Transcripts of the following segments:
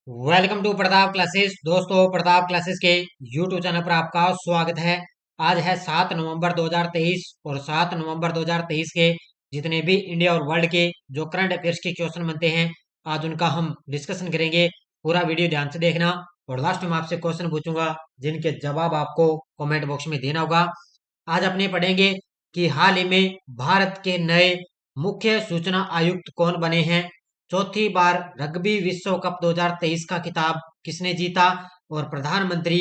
Welcome to Pratap classes. दोस्तों, Pratap classes के YouTube channel पर आपका स्वागत है। आज है 7 नवंबर 2023 और 7 नवंबर 2023 के जितने भी इंडिया और वर्ल्ड के जो करंट अफेयर्स के क्वेश्चन बनते हैं, आज उनका हम डिस्कशन करेंगे। पूरा वीडियो ध्यान से देखना और लास्ट में आपसे क्वेश्चन पूछूंगा जिनके जवाब आपको कमेंट बॉक्स में देना होगा। आज अपने पढ़ेंगे कि हाल ही में भारत के नए मुख्य सूचना आयुक्त कौन बने हैं। चौथी बार रग्बी विश्व कप 2023 का खिताब किसने जीता और प्रधानमंत्री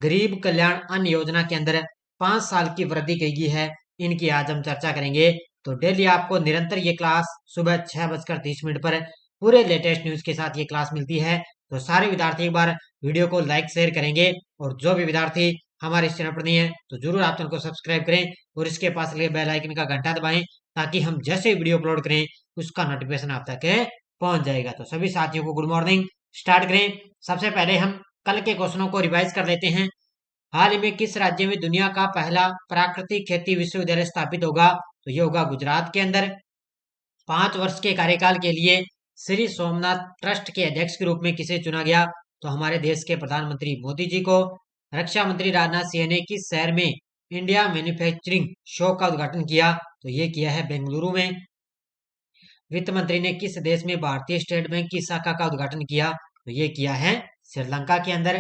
गरीब कल्याण अन्न योजना के अंदर 5 साल की वृद्धि की गई है, इनकी आज हम चर्चा करेंगे। तो डेली आपको निरंतर ये क्लास सुबह 6:30 पर पूरे लेटेस्ट न्यूज के साथ ये क्लास मिलती है। तो सारे विद्यार्थी एक बार वीडियो को लाइक शेयर करेंगे और जो भी विद्यार्थी हमारे इस चैनल पर नहीं है तो जरूर आप चैनल को सब्सक्राइब करें और इसके पास लगे बेल आइकन का घंटा दबाएं ताकि हम जैसे वीडियो अपलोड करें उसका नोटिफिकेशन आप तक पहुंच जाएगा। तो सभी साथियों को गुड मॉर्निंग। स्टार्ट करें। सबसे पहले हम कल के क्वेश्चनों को रिवाइज कर लेते हैं। हाल ही में किस राज्य में दुनिया का पहला प्राकृतिक खेती विश्वविद्यालय स्थापित होगा? तो ये होगा गुजरात के अंदर। 5 वर्ष के कार्यकाल के लिए श्री सोमनाथ ट्रस्ट के अध्यक्ष के रूप में किसे चुना गया? तो हमारे देश के प्रधानमंत्री मोदी जी को। रक्षा मंत्री राजनाथ सिंह ने किस शहर में इंडिया मैन्युफैक्चरिंग शो का उद्घाटन किया? तो ये किया है बेंगलुरु में। वित्त मंत्री ने किस देश में भारतीय स्टेट बैंक की शाखा का उद्घाटन किया? तो ये किया है श्रीलंका के अंदर।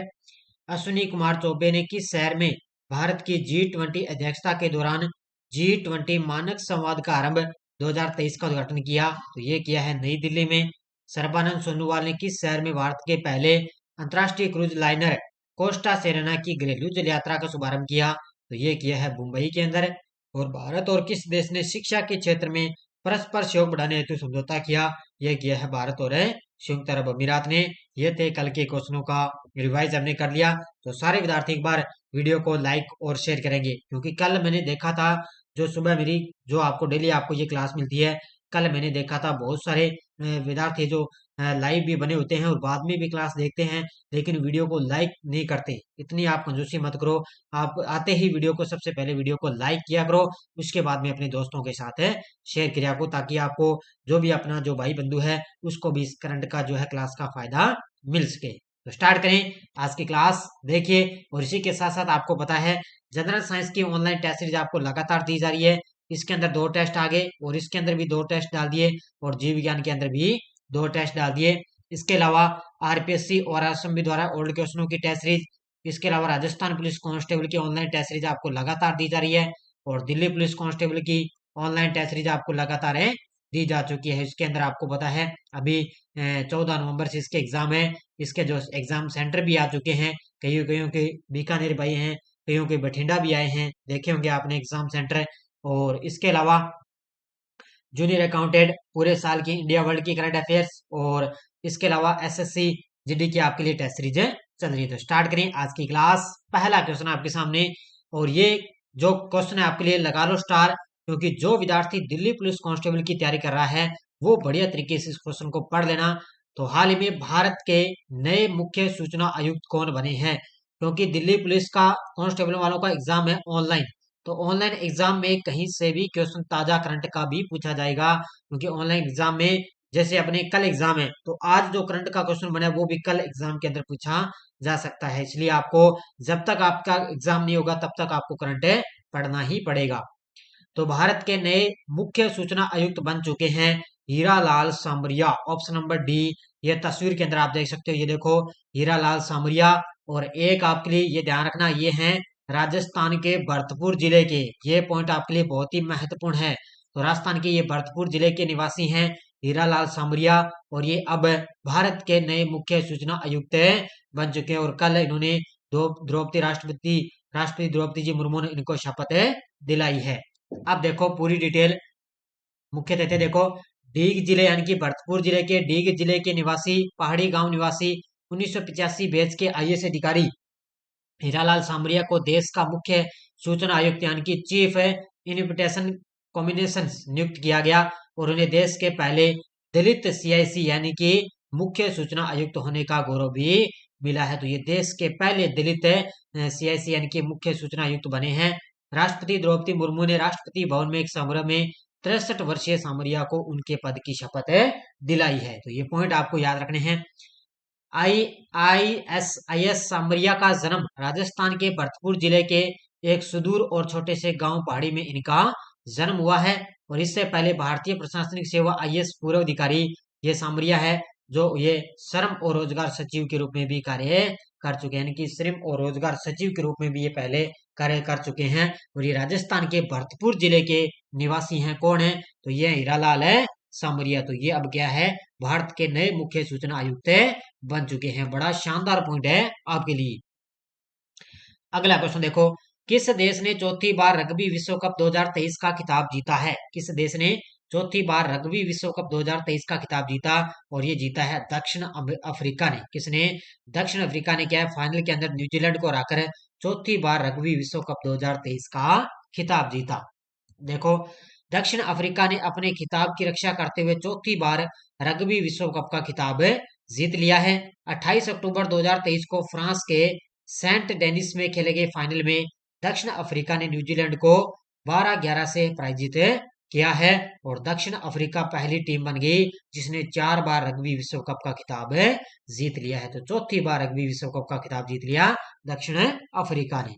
अश्विनी कुमार चौबे ने किस शहर में भारत की G20 अध्यक्षता के दौरान G20 मानक संवाद का आरंभ 2023 का उद्घाटन किया? तो ये किया है नई दिल्ली में। सर्बानंद सोनोवाल ने किस शहर में भारत के पहले अंतर्राष्ट्रीय क्रूज लाइनर कोस्टा सेरेना की घरेलू जल यात्रा का शुभारंभ किया? तो ये किया है मुंबई के अंदर। और भारत और किस देश ने शिक्षा के क्षेत्र में परस्पर सहयोग बढ़ाने हेतु समझौता किया? यह किया है भारत और संयुक्त अरब अमीरात ने। ये थे कल के क्वेश्चनों का रिवाइज हमने कर लिया। तो सारे विद्यार्थी एक बार वीडियो को लाइक और शेयर करेंगे क्योंकि कल मैंने देखा था जो सुबह मेरी जो आपको डेली आपको ये क्लास मिलती है, कल मैंने देखा था बहुत सारे विद्यार्थी जो लाइव भी बने होते हैं और बाद में भी क्लास देखते हैं लेकिन वीडियो को लाइक नहीं करते। इतनी आप कंजूसी मत करो। आप आते ही वीडियो को सबसे पहले वीडियो को लाइक किया करो, उसके बाद में अपने दोस्तों के साथ शेयर किया करो ताकि आपको जो भी अपना जो भाई बंधु है उसको भी इस करंट का जो है क्लास का फायदा मिल सके। तो स्टार्ट करें आज की क्लास। देखिए, और इसी के साथ साथ आपको पता है जनरल साइंस की ऑनलाइन टेस्ट सीरीज आपको लगातार दी जा रही है। इसके अंदर 2 टेस्ट आ गए और इसके अंदर भी 2 टेस्ट डाल दिए और जीव विज्ञान के अंदर भी 2 टेस्ट डाल दिए। इसके अलावा आरपीएससी और असम द्वारा ओल्ड क्वेश्चनों की टेस्ट सीरीज, इसके अलावा राजस्थान पुलिस कांस्टेबल की ऑनलाइन टेस्ट सीरीज आपको लगातार दी जा रही है और दिल्ली पुलिस कांस्टेबल की ऑनलाइन टेस्ट सीरीज आपको लगातार दी जा चुकी है। इसके अंदर आपको पता है अभी 14 नवंबर से इसके एग्जाम है। इसके जो एग्जाम सेंटर भी आ चुके हैं, कईयों कईयों के बीकानेर भाई हैं, कईयों के बठिंडा भी आए हैं, देखे होंगे आपने एग्जाम सेंटर। और इसके अलावा जूनियर अकाउंटेंट पूरे साल की इंडिया वर्ल्ड की करंट अफेयर्स और इसके अलावा एसएससी जीडी की आपके लिए टेस्ट सीरीज चल रही है। तो स्टार्ट करें आज की क्लास। पहला क्वेश्चन आपके सामने और ये जो क्वेश्चन है आपके लिए लगा लो स्टार, क्योंकि जो विद्यार्थी दिल्ली पुलिस कांस्टेबल की तैयारी कर रहा है वो बढ़िया तरीके से इस क्वेश्चन को पढ़ लेना। तो हाल ही में भारत के नए मुख्य सूचना आयुक्त कौन बने हैं? क्योंकि दिल्ली पुलिस का कांस्टेबल वालों का एग्जाम है ऑनलाइन, तो ऑनलाइन एग्जाम में कहीं से भी क्वेश्चन ताजा करंट का भी पूछा जाएगा क्योंकि ऑनलाइन एग्जाम में जैसे अपने कल एग्जाम है तो आज जो करंट का क्वेश्चन बना है वो भी कल एग्जाम के अंदर पूछा जा सकता है। इसलिए आपको जब तक आपका एग्जाम नहीं होगा तब तक आपको करंट पढ़ना ही पड़ेगा। तो भारत के नए मुख्य सूचना आयुक्त बन चुके हैं Hiralal Samariya. Option number D. ये तस्वीर के अंदर आप देख सकते हो, ये देखो हीरालाल सामरिया। और एक आपके लिए ये ध्यान रखना, ये हैं राजस्थान के भरतपुर जिले के। ये पॉइंट आपके लिए बहुत ही महत्वपूर्ण है। तो राजस्थान के ये भरतपुर जिले के निवासी हैं हीरालाल सामरिया और ये अब भारत के नए मुख्य सूचना आयुक्त बन चुके हैं और कल इन्होंने द्रौपदी राष्ट्रपति राष्ट्रपति द्रौपदी जी मुर्मू ने इनको शपथ दिलाई है। अब देखो पूरी डिटेल मुख्य तथ्य देखो। डीग जिले यानी कि भरतपुर जिले के डीग जिले के निवासी पहाड़ी गांव निवासी 1985 बैच के आईएएस अधिकारी हीरालाल सामरिया को देश का मुख्य सूचना आयुक्त यानी कि चीफ इन्विटेशन कॉम्बिनेशन नियुक्त किया गया और उन्हें देश के पहले दलित सीआईसी यानी कि मुख्य सूचना आयुक्त होने का गौरव भी मिला है। तो ये देश के पहले दलित सीआईसी यानी कि मुख्य सूचना आयुक्त बने हैं। राष्ट्रपति द्रौपदी मुर्मू ने राष्ट्रपति भवन में एक समारोह में 63 वर्षीय सामरिया को उनके पद की शपथ दिलाई है। तो ये पॉइंट आपको याद रखने हैं। IIS सामरिया का जन्म राजस्थान के भरतपुर जिले के एक सुदूर और छोटे से गांव पहाड़ी में इनका जन्म हुआ है। और इससे पहले भारतीय प्रशासनिक सेवा IAS पूर्व अधिकारी ये सामरिया है, जो ये श्रम और रोजगार सचिव के रूप में भी कार्य कर चुके हैं, यानी कि श्रम और रोजगार सचिव के रूप में भी ये पहले कार्य कर चुके हैं। और ये राजस्थान के भरतपुर जिले के निवासी हैं। कौन है? तो ये हीरालाल है सामरिया। तो ये अब क्या है, भारत के नए मुख्य सूचना आयुक्त बन चुके हैं। बड़ा शानदार पॉइंट है आपके लिए। अगला क्वेश्चन देखो, किस देश ने चौथी बार रग्बी विश्व कप 2023 का खिताब जीता है? किस देश ने चौथी बार रग्बी विश्व कप 2023 का खिताब जीता? और ये जीता है दक्षिण अफ्रीका ने। किसने? दक्षिण अफ्रीका ने क्या है, फाइनल के अंदर न्यूजीलैंड को हराकर चौथी बार रग्बी विश्व कप 2023 का खिताब जीता। देखो, दक्षिण अफ्रीका ने अपने खिताब की रक्षा करते हुए चौथी बार रग्बी विश्व कप का खिताब जीत लिया है। 28 अक्टूबर 2023 को फ्रांस के सेंट डेनिस में खेले गए फाइनल में दक्षिण अफ्रीका ने न्यूजीलैंड को 12-11 से पराजित किया है। और दक्षिण अफ्रीका पहली टीम बन गई जिसने 4 बार रग्बी विश्व कप का खिताब जीत लिया है। तो चौथी बार रग्बी विश्व कप का खिताब जीत लिया दक्षिण अफ्रीका ने।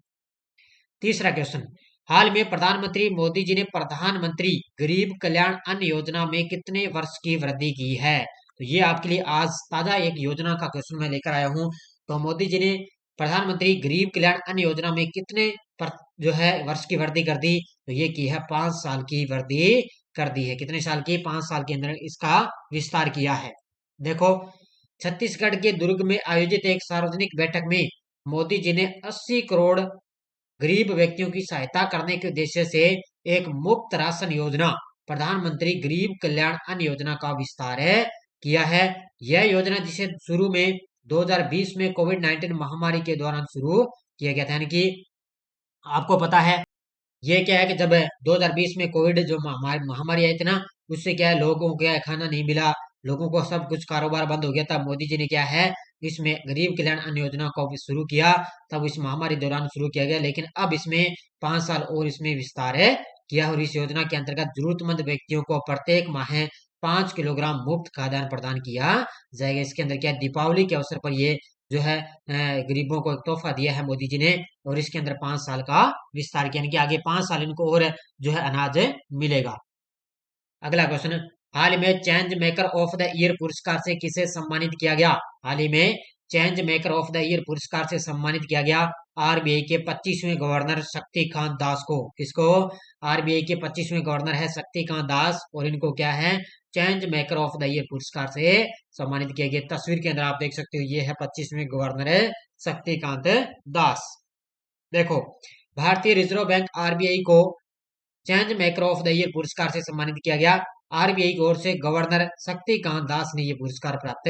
तीसरा क्वेश्चन, हाल में प्रधानमंत्री मोदी जी ने प्रधानमंत्री गरीब कल्याण अन्न योजना में कितने वर्ष की वृद्धि की है? तो ये आपके लिए आज ताजा एक योजना का क्वेश्चन मैं लेकर आया हूं। तो मोदी जी ने प्रधानमंत्री गरीब कल्याण अन्न योजना में कितने जो है वर्ष की वृद्धि कर दी? तो ये की है 5 साल की वृद्धि कर दी है। कितने साल की? 5 साल के अंदर इसका विस्तार किया है। देखो, छत्तीसगढ़ के दुर्ग में आयोजित एक सार्वजनिक बैठक में मोदी जी ने 80 करोड़ गरीब व्यक्तियों की सहायता करने के उद्देश्य से एक मुफ्त राशन योजना प्रधानमंत्री गरीब कल्याण अन्न योजना का विस्तार किया है। यह योजना जिसे शुरू में 2020 में कोविड-19 महामारी के दौरान शुरू किया गया था, यानी कि आपको पता है ये क्या है कि जब 2020 में कोविड जो महामारी आई थी ना, उससे क्या है, लोगों को क्या है, खाना नहीं मिला, लोगों को सब कुछ कारोबार बंद हो गया। तब मोदी जी ने क्या है, इसमें गरीब कल्याण अन्न योजना को शुरू किया। तब इस महामारी दौरान शुरू किया गया, लेकिन अब इसमें 5 साल और इसमें विस्तार किया। और इस योजना के अंतर्गत जरूरतमंद व्यक्तियों को प्रत्येक माह 5 किलोग्राम मुफ्त खाद्यान्न प्रदान किया जाएगा। इसके अंदर क्या, दीपावली के अवसर पर ये जो है गरीबों को एक तोहफा दिया है मोदी जी ने। और इसके अंदर 5 साल का विस्तार किया, यानी कि आगे 5 साल इनको और जो है अनाज मिलेगा। अगला क्वेश्चन, हाल में change maker of the year पुरस्कार से किसे सम्मानित किया गया? हाल ही में change maker of the year पुरस्कार से सम्मानित किया गया RBI के 25वें गवर्नर शक्तिकांत दास को। किसको? RBI के 25वें गवर्नर है शक्तिकांत दास, और इनको क्या है, change maker of the year पुरस्कार से सम्मानित किया गया। तस्वीर के अंदर आप देख सकते हो, ये है 25वें गवर्नर है शक्तिकांत दास। देखो, भारतीय रिजर्व बैंक RBI को change maker of the year पुरस्कार से सम्मानित किया गया। RBI की ओर से गवर्नर शक्तिकांत दास ने यह पुरस्कार प्राप्त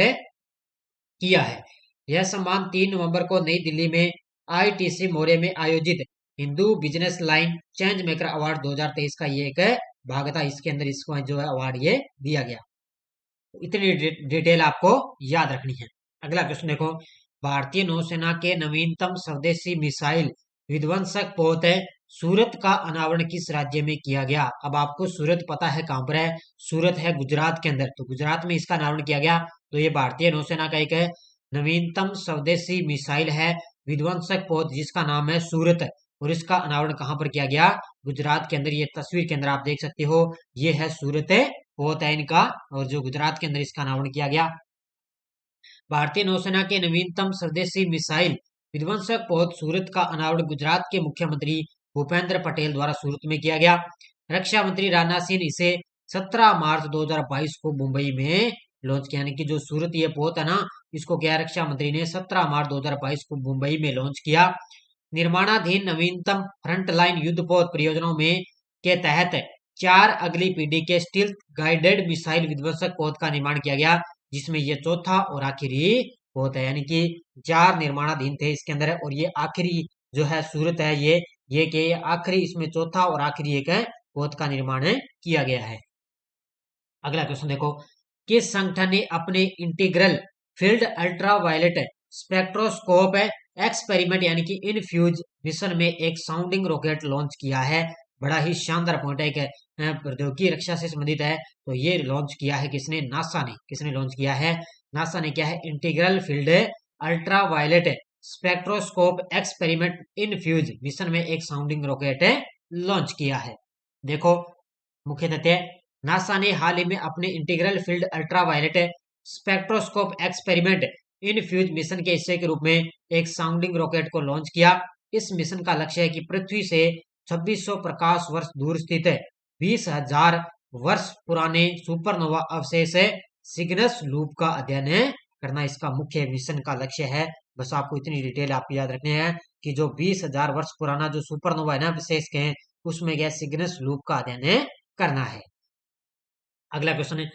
किया है। यह सम्मान 3 नवंबर को नई दिल्ली में ITC मौर्य में आयोजित Hindu business line change maker award 2023 का ये एक भाग था। इसके अंदर इसको जो है अवार्ड ये दिया गया। इतनी डिटेल आपको याद रखनी है। अगला क्वेश्चन देखो, भारतीय नौसेना के नवीनतम स्वदेशी मिसाइल विध्वंसक पोत सूरत का अनावरण किस राज्य में किया गया? अब आपको सूरत पता है कहां पर है, सूरत है गुजरात के अंदर। तो गुजरात में इसका अनावरण किया गया। तो ये भारतीय नौसेना का एक नवीनतम स्वदेशी मिसाइल है विध्वंसक पोत, जिसका नाम है सूरत। और इसका अनावरण कहां पर किया गया? गुजरात के अंदर। ये तस्वीर के अंदर आप देख सकते हो, ये है सूरत पोत है इनका, और जो गुजरात के अंदर इसका अनावरण किया गया। भारतीय नौसेना के नवीनतम स्वदेशी मिसाइल विध्वंसक पोत सूरत का अनावरण गुजरात के मुख्यमंत्री भूपेंद्र पटेल द्वारा सूरत में किया गया। रक्षा मंत्री राजनाथ सिंह इसे 17 मार्च 2022 को मुंबई में लॉन्च किया, यानी कि जो सूरत ये पोत है ना, इसको क्या रक्षा मंत्री ने 17 मार्च 2022 को मुंबई में लॉन्च किया। निर्माणाधीन नवीनतम फ्रंटलाइन युद्धपोत परियोजनाओं में के तहत 4 अगली पीढ़ी के स्टील्थ गाइडेड मिसाइल विध्वंसक पोत का निर्माण किया गया, जिसमें ये चौथा और आखिरी पोत है। यानी कि 4 निर्माणाधीन थे इसके अंदर, और ये आखिरी जो है सूरत है, ये कि आखिरी इसमें चौथा और आखिरी एक पोत का निर्माण किया गया है। अगला क्वेश्चन देखो, किस संगठन ने अपने integral field ultraviolet spectroscope experiment यानी कि इनफ्यूज मिशन में एक साउंडिंग रॉकेट लॉन्च किया है? बड़ा ही शानदार पॉइंट है कि प्रौद्योगिकी रक्षा से संबंधित है। तो ये लॉन्च किया है किसने? नासा ने। किसने लॉन्च किया है? नासा ने किया है। Integral field ultraviolet spectroscope experiment in fuse mission में एक साउंडिंग रॉकेट लॉन्च किया है। देखो मुख्य तथ्य, नासा ने हाल ही में अपने integral field ultraviolet spectroscope experiment in fuse mission के हिस्से के रूप में एक साउंडिंग रॉकेट को लॉन्च किया। इस मिशन का लक्ष्य है कि पृथ्वी से 2600 प्रकाश वर्ष दूर स्थित 20,000 वर्ष पुराने सुपरनोवा अवशेष सिग्नस लूप का अध्ययन करना इसका मुख्य मिशन का लक्ष्य है। बस आपको इतनी डिटेल आप याद रखने हैं कि जो 20,000 वर्ष पुराना जो सुपरनोवा है ना अवशेष के, उसमें क्या सिग्नस लूप का अध्ययन करना है। अगला क्वेश्चन है,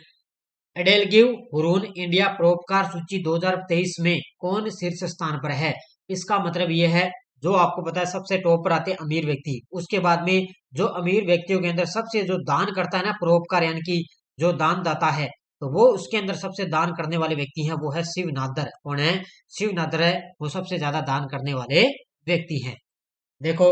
एडेलगिव हुरून इंडिया परोपकार सूची 2023 में कौन शीर्ष स्थान पर है? इसका मतलब यह है, जो आपको पता है सबसे टॉप पर आते हैं अमीर व्यक्ति, उसके बाद में जो अमीर व्यक्तियों के अंदर सबसे जो दान करता है ना परोपकार, यानी कि जो दान दाता है, तो वो उसके अंदर सबसे दान करने वाले व्यक्ति हैं, वो है शिव नादर। कौन है? शिव नादर है, वो सबसे ज्यादा दान करने वाले व्यक्ति हैं। देखो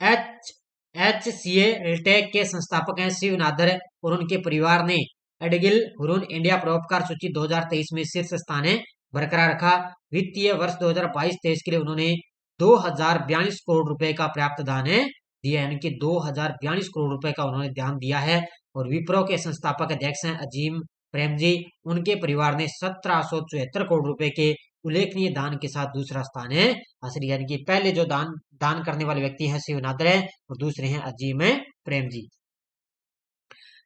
एच HCA रिटेक के संस्थापक हैं शिव नादर और उनके परिवार ने एडगिल हुरून इंडिया परोपकार सूची 2023 में शीर्ष स्थान बरकरार रखा। वित्तीय वर्ष 2022-23 के लिए उन्होंने 2042 करोड़ रुपए का प्राप्त दान दिया, यानी कि 2042 करोड़ रुपए का उन्होंने दान दिया है। और विप्रो के संस्थापक अध्यक्ष हैं अजीम प्रेमजी, उनके परिवार ने 1774 करोड़ रुपए के उल्लेखनीय दान के साथ दूसरा स्थान हासिल, यानी कि पहले जो दान करने वाले व्यक्ति हैं शिव नादर है और दूसरे हैं अजीम प्रेम जी।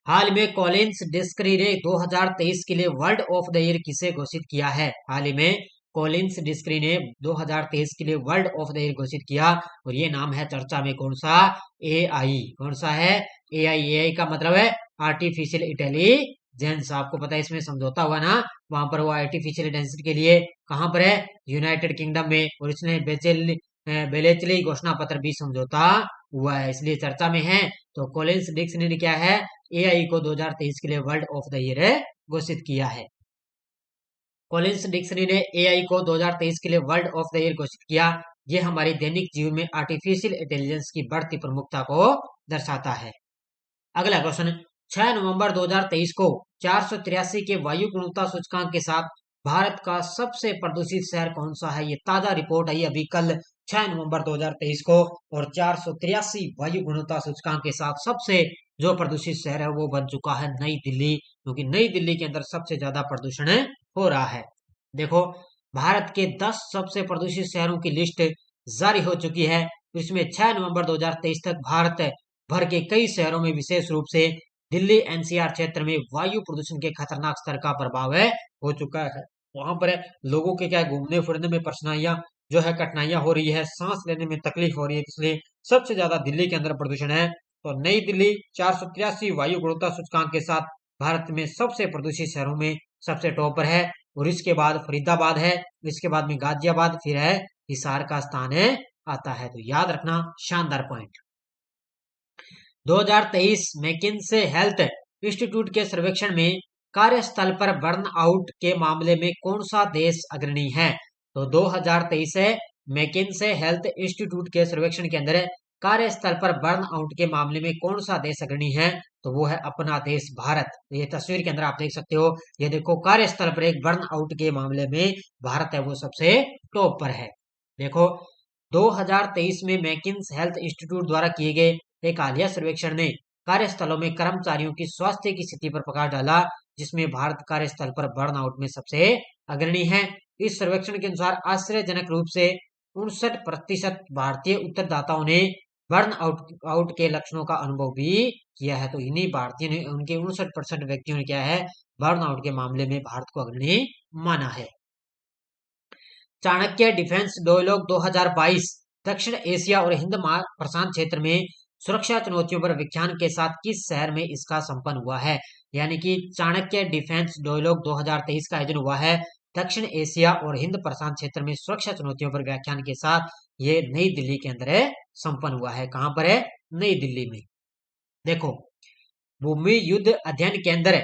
हाल में कॉलिंस डिस्करी ने 2023 के लिए वर्ल्ड ऑफ द ईयर किसे घोषित किया है? हाल ही में कॉलिंस डिस्करी ने 2023 के लिए वर्ल्ड ऑफ द ईयर घोषित किया और ये नाम है चर्चा में कौन सा? AI। कौन सा है? AI का मतलब है आर्टिफिशियल इंटेलिजेंस। आपको पता है इसमें समझौता हुआ ना, वहां पर वो आर्टिफिशियल इंटेलिजेंस के लिए कहां पर है? यूनाइटेड किंगडम में। और इसने बेलेचली घोषणा पत्र भी समझौता हुआ है, इसलिए चर्चा में है। तो कॉलिंस डिक्शनरी क्या है? AI को 2023 के लिए वर्ल्ड ऑफ द ईयर घोषित किया है। कॉलिंस डिक्शनरी ने AI को 2023 के लिए वर्ल्ड ऑफ द ईयर घोषित किया। यह हमारी दैनिक जीवन में आर्टिफिशियल इंटेलिजेंस की बढ़ती प्रमुखता को दर्शाता है। अगला क्वेश्चन, 6 नवंबर 2023 को 483 के वायु गुणवत्ता सूचकांक के साथ भारत का सबसे प्रदूषित शहर कौन सा है? ये ताजा रिपोर्ट आई अभी कल 6 नवंबर 2023 को, और 483 वायु गुणवत्ता सूचकांक के साथ सबसे जो प्रदूषित शहर है वो बन चुका है नई दिल्ली, क्योंकि नई दिल्ली के अंदर सबसे ज्यादा प्रदूषण हो रहा है। देखो भारत के 10 सबसे प्रदूषित शहरों की लिस्ट जारी हो चुकी है। इसमें 6 नवंबर 2023 तक भारत भर के कई शहरों में, विशेष रूप से दिल्ली NCR क्षेत्र में वायु प्रदूषण के खतरनाक स्तर का प्रभाव हो चुका है। वहां पर लोगों के क्या घूमने फिरने में कठिनाइयां हो रही है, सांस लेने में तकलीफ हो रही है, इसलिए सबसे ज्यादा दिल्ली के अंदर प्रदूषण है। तो नई दिल्ली 483 वायु गुणवत्ता सूचकांक के साथ भारत में सबसे प्रदूषित शहरों में सबसे टॉप पर है। और इसके बाद फरीदाबाद है, इसके बाद में गाजियाबाद, फिर है हिसार का स्थान आता है। तो याद रखना, शानदार पॉइंट। 2023 मैकिन्से हेल्थ इंस्टीट्यूट के सर्वेक्षण में कार्यस्थल पर बर्नआउट के मामले में कौन सा देश अग्रणी है? तो 2023 से मैकिन्से हेल्थ इंस्टीट्यूट के सर्वेक्षण के अंदर कार्यस्थल पर बर्नआउट के मामले में कौन सा देश अग्रणी है? तो वो है अपना देश भारत। ये तस्वीर के अंदर आप देख सकते हो, ये देखो कार्यस्थल पर एक बर्नआउट के मामले में भारत है वो सबसे टॉप पर है। देखो 2023 में मैकिन्से हेल्थ इंस्टीट्यूट द्वारा किए गए एक हालिया सर्वेक्षण ने कार्यस्थलों में कर्मचारियों की स्वास्थ्य की स्थिति पर प्रकाश डाला, जिसमें भारत कार्यस्थल पर बर्नआउट में सबसे अग्रणी है। इस सर्वेक्षण के अनुसार आश्चर्यजनक रूप से 59% भारतीय उत्तरदाताओं ने बर्न आउट के लक्षणों का अनुभव भी किया है। तो इन्हीं भारतीय ने, उनके 59% व्यक्तियों ने क्या है? बर्न आउट के मामले में भारत को अग्रणी माना है। चाणक्य डिफेंस डायलॉग 2022 दक्षिण एशिया और हिंद प्रशांत क्षेत्र में सुरक्षा चुनौतियों पर व्याख्यान के साथ किस शहर में इसका संपन्न हुआ है? यानी कि चाणक्य डिफेंस डायलॉग 2023 का आयोजन हुआ है दक्षिण एशिया और हिंद प्रशांत क्षेत्र में सुरक्षा चुनौतियों पर व्याख्यान के साथ। ये नई दिल्ली के अंदर संपन्न हुआ है। कहां पर है? नई दिल्ली में। देखो भूमि युद्ध अध्ययन केंद्र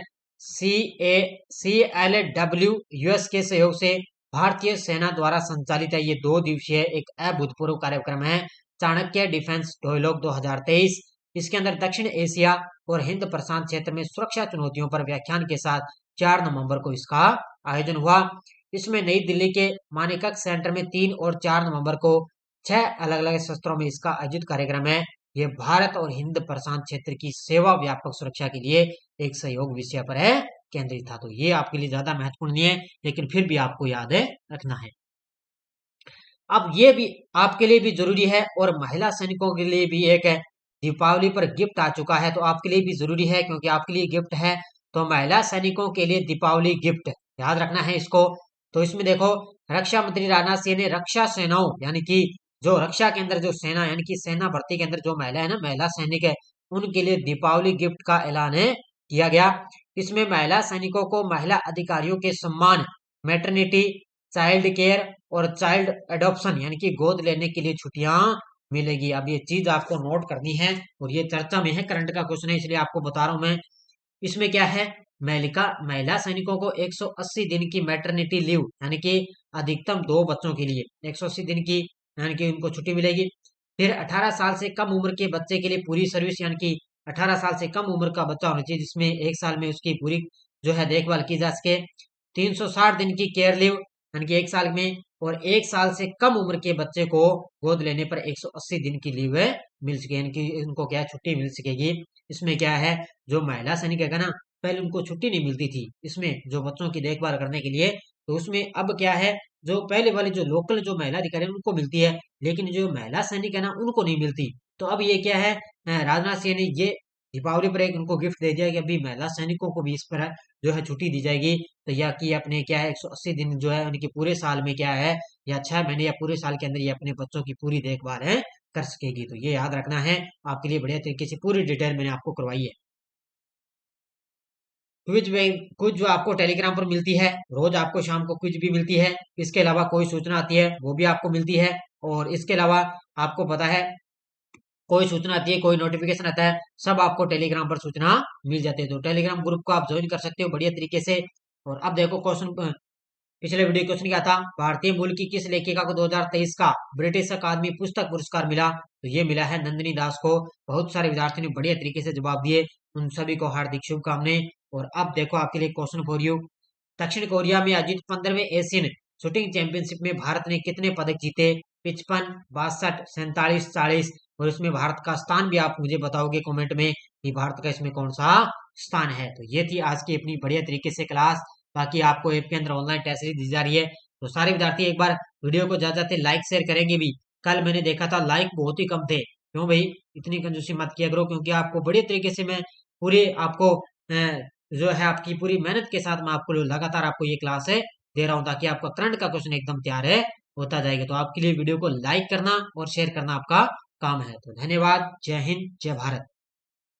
CLW US के सहयोग से भारतीय सेना द्वारा संचालित है। ये 2 दिवसीय एक अभूतपूर्व कार्यक्रम है। Chanakya defence dialogue 2023। इसके अंदर दक्षिण एशिया और हिंद प्रशांत क्षेत्र में सुरक्षा चुनौतियों पर व्याख्यान के साथ 4 नवंबर को इसका आयोजन हुआ। इसमें नई दिल्ली के मानेकश सेंटर में 3 और 4 नवंबर को 6 अलग अलग सत्रों में इसका आयोजित कार्यक्रम है। ये भारत और हिंद प्रशांत क्षेत्र की सेवा व्यापक सुरक्षा के लिए एक सहयोग विषय पर है केंद्रित था। तो ये आपके लिए ज्यादा महत्वपूर्ण नहीं है, लेकिन फिर भी आपको याद है रखना है। अब ये भी आपके लिए भी जरूरी है और महिला सैनिकों के लिए भी एक है, दीपावली पर गिफ्ट आ चुका है तो आपके लिए भी जरूरी है, क्योंकि आपके लिए गिफ्ट है। तो महिला सैनिकों के लिए दीपावली गिफ्ट याद रखना है इसको। तो इसमें देखो, रक्षा मंत्री राजनाथ सिंह ने रक्षा सेनाओं यानी कि जो रक्षा के अंदर जो सेना यानी कि सेना भर्ती के अंदर जो महिला है ना, महिला सैनिक है, उनके लिए दीपावली गिफ्ट का ऐलान है किया गया। इसमें महिला सैनिकों को महिला अधिकारियों के सम्मान, मैटरनिटी, चाइल्ड केयर और चाइल्ड एडॉप्शन यानी कि गोद लेने के लिए छुट्टियां मिलेगी। अब ये चीज आपको नोट करनी है और ये चर्चा में है, करंट का क्वेश्चन है इसलिए आपको बता रहा हूं मैं। इसमें क्या है, महिला सैनिकों को 180 दिन की मैटरनिटी लीव यानी कि अधिकतम 2 बच्चों के लिए 180 दिन की यानी कि उनको छुट्टी मिलेगी। फिर 18 साल से कम उम्र के बच्चे के लिए पूरी सर्विस यानी कि 18 साल से कम उम्र का बच्चा होना चाहिए जिसमें 1 साल में उसकी पूरी जो है देखभाल की जा सके। 360 दिन की केयर लीव यानी कि 1 साल में, और 1 साल से कम उम्र के बच्चे को गोद लेने पर 180 दिन की लीव मिल सके यानी कि उनको क्या छुट्टी मिल सकेगी। इसमें क्या है, जो महिला सैनिक है ना, पहले उनको छुट्टी नहीं मिलती थी इसमें जो बच्चों की देखभाल करने के लिए, तो उसमें अब क्या है, जो पहले वाले जो लोकल जो महिला अधिकारी उनको मिलती है, लेकिन जो महिला सैनिक है ना उनको नहीं मिलती। तो अब ये क्या है, राजनाथ सिंह ने ये दीपावली पर एक उनको गिफ्ट दे दिया कि अभी महिला सैनिकों को भी इस पर जो है छुट्टी दी जाएगी। तो या कि अपने क्या है 180 दिन जो है उनके पूरे साल में क्या है, या 6 महीने या पूरे साल के अंदर ये अपने बच्चों की पूरी देखभाल है कर सकेगी। तो ये याद रखना है, आपके लिए बढ़िया तरीके से पूरी डिटेल मैंने आपको करवाई है। क्विज में कुछ जो आपको टेलीग्राम पर मिलती है, रोज आपको शाम को क्विज भी मिलती है। इसके अलावा कोई सूचना आती है वो भी आपको मिलती है, और इसके अलावा आपको पता है कोई सूचना आती है, कोई नोटिफिकेशन आता है, सब आपको टेलीग्राम पर सूचना मिल जाती है। तो टेलीग्राम ग्रुप को आप ज्वाइन कर सकते हो बढ़िया तरीके से। और अब देखो क्वेश्चन, पिछले वीडियो क्वेश्चन क्या था, भारतीय मूल की किस लेखिका को 2023 का ब्रिटिश अकादमी पुस्तक पुरस्कार मिला? तो ये मिला है नंदिनी दास को। बहुत सारे विद्यार्थियों ने बढ़िया तरीके से जवाब दिए, उन सभी को हार्दिक शुभकामनाएं। और अब देखो आपके लिए क्वेश्चन फॉर यू, दक्षिण कोरिया में आयोजित 15वें एशियन शूटिंग चैंपियनशिप में भारत ने कितने पदक जीते? 55, 62, 47, 40। और इसमें भारत का स्थान भी आप मुझे बताओगे कमेंट में कि भारत का इसमें कौन सा स्थान है। तो ये थी आज की अपनी बढ़िया तरीके से क्लास। बाकी आपको ऐप के अंदर ऑनलाइन टेस्ट दी जा रही है, तो सारे विद्यार्थी एक बार वीडियो को ज्यादा से लाइक शेयर करेंगे भी। कल मैंने देखा था लाइक बहुत ही कम थे, क्यों भाई, इतनी कंजूसी मत किया करो, क्योंकि आपको बढ़िया तरीके से मैं पूरे आपको जो है आपकी पूरी मेहनत के साथ मैं आपको लगातार आपको ये क्लास है दे रहा हूँ, ताकि आपका करंट का क्वेश्चन एकदम तैयार है होता जाएगा। तो आपके लिए वीडियो को लाइक करना और शेयर करना आपका काम है। तो धन्यवाद, जय हिंद, जय भारत।